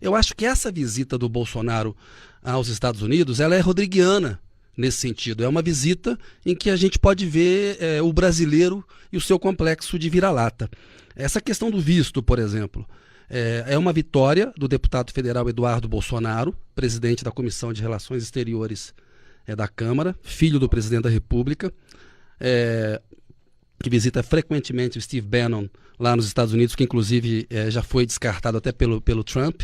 Eu acho que essa visita do Bolsonaro aos Estados Unidos, ela é rodriguiana nesse sentido. É uma visita em que a gente pode ver o brasileiro e o seu complexo de vira-lata. Essa questão do visto, por exemplo, é uma vitória do deputado federal Eduardo Bolsonaro, presidente da Comissão de Relações Exteriores da Câmara, filho do presidente da República, que visita frequentemente o Steve Bannon lá nos Estados Unidos, que inclusive já foi descartado até pelo Trump,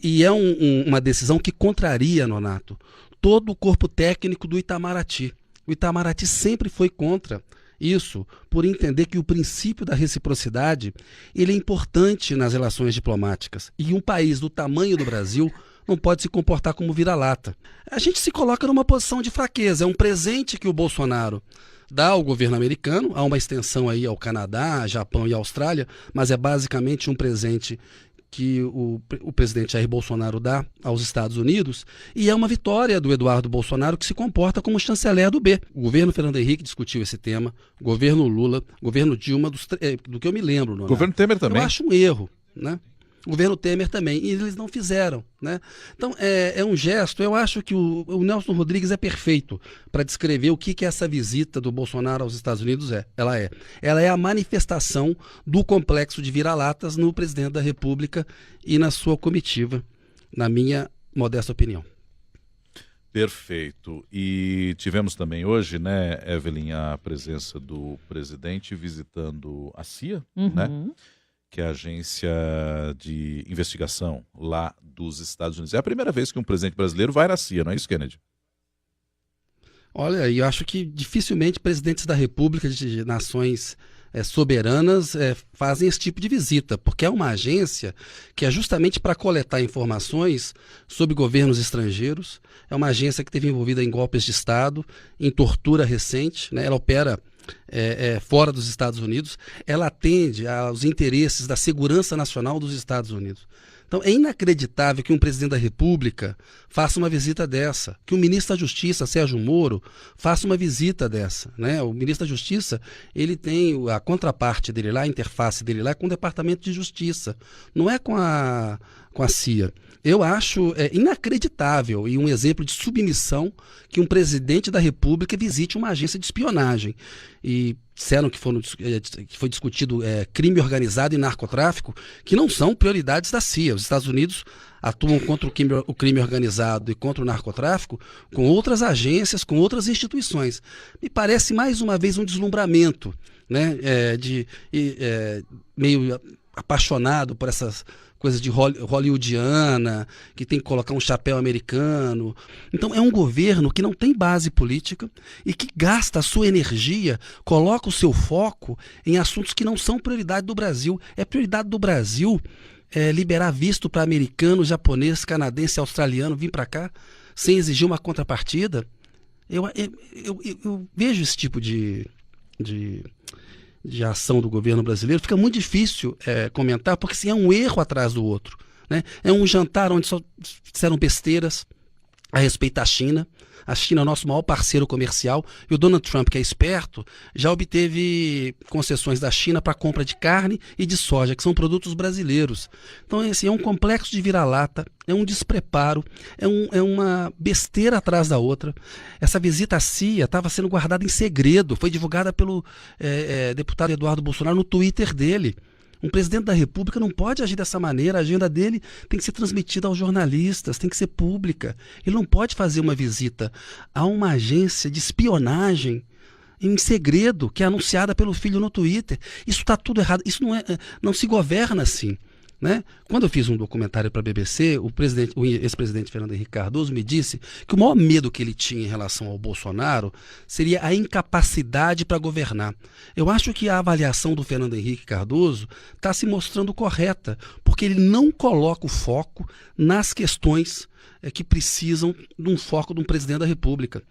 e é uma decisão que contraria, Nonato, todo o corpo técnico do Itamaraty. O Itamaraty sempre foi contra isso, por entender que o princípio da reciprocidade ele é importante nas relações diplomáticas, e um país do tamanho do Brasil não pode se comportar como vira-lata. A gente se coloca numa posição de fraqueza, é um presente que o Bolsonaro dá ao governo americano, há uma extensão aí ao Canadá, Japão e Austrália, mas é basicamente um presente que o presidente Jair Bolsonaro dá aos Estados Unidos, e é uma vitória do Eduardo Bolsonaro, que se comporta como chanceler do B. O governo Fernando Henrique discutiu esse tema, o governo Lula, o governo Dilma, do que eu me lembro. O governo Temer também. Eu acho um erro, né? O governo Temer também, e eles não fizeram, né? Então, é um gesto, eu acho que o Nelson Rodrigues é perfeito para descrever o que essa visita do Bolsonaro aos Estados Unidos é. Ela é a manifestação do complexo de vira-latas no presidente da República e na sua comitiva, na minha modesta opinião. Perfeito. E tivemos também hoje, né, Evelyn, a presença do presidente visitando a CIA, né? Que é a agência de investigação lá dos Estados Unidos. É a primeira vez que um presidente brasileiro vai na CIA, não é isso, Kennedy? Olha, eu acho que dificilmente presidentes da República de nações soberanas fazem esse tipo de visita, porque é uma agência que é justamente para coletar informações sobre governos estrangeiros, é uma agência que esteve envolvida em golpes de Estado, em tortura recente, né? Ela opera fora dos Estados Unidos, ela atende aos interesses da segurança nacional dos Estados Unidos. Então é inacreditável que um presidente da República faça uma visita dessa, que o ministro da Justiça, Sérgio Moro, faça uma visita dessa, né? O ministro da Justiça, ele tem a contraparte dele lá, a interface dele lá com o Departamento de Justiça, não é com a CIA. Eu acho inacreditável e um exemplo de submissão que um presidente da República visite uma agência de espionagem. E disseram que foi discutido crime organizado e narcotráfico, que não são prioridades da CIA. Os Estados Unidos atuam contra o crime organizado e contra o narcotráfico com outras agências, com outras instituições. Me parece mais uma vez um deslumbramento, né, meio apaixonado por essas coisas de hollywoodiana, que tem que colocar um chapéu americano. Então é um governo que não tem base política e que gasta a sua energia, coloca o seu foco em assuntos que não são prioridade do Brasil. É prioridade do Brasil liberar visto para americano, japonês, canadense, australiano vir para cá sem exigir uma contrapartida. Eu vejo esse tipo de ação do governo brasileiro, fica muito difícil comentar, porque assim, é um erro atrás do outro, né? É um jantar onde só disseram besteiras a respeito da China. A China é o nosso maior parceiro comercial, e o Donald Trump, que é esperto, já obteve concessões da China para compra de carne e de soja, que são produtos brasileiros. Então, assim, é um complexo de vira-lata, é um despreparo, é uma besteira atrás da outra. Essa visita à CIA estava sendo guardada em segredo, foi divulgada pelo deputado Eduardo Bolsonaro no Twitter dele. Um presidente da República não pode agir dessa maneira, a agenda dele tem que ser transmitida aos jornalistas, tem que ser pública. Ele não pode fazer uma visita a uma agência de espionagem em segredo, que é anunciada pelo filho no Twitter. Isso está tudo errado, isso não se governa assim, né? Quando eu fiz um documentário para a BBC, o ex-presidente Fernando Henrique Cardoso me disse que o maior medo que ele tinha em relação ao Bolsonaro seria a incapacidade para governar. Eu acho que a avaliação do Fernando Henrique Cardoso está se mostrando correta, porque ele não coloca o foco nas questões que precisam de um foco de um presidente da República.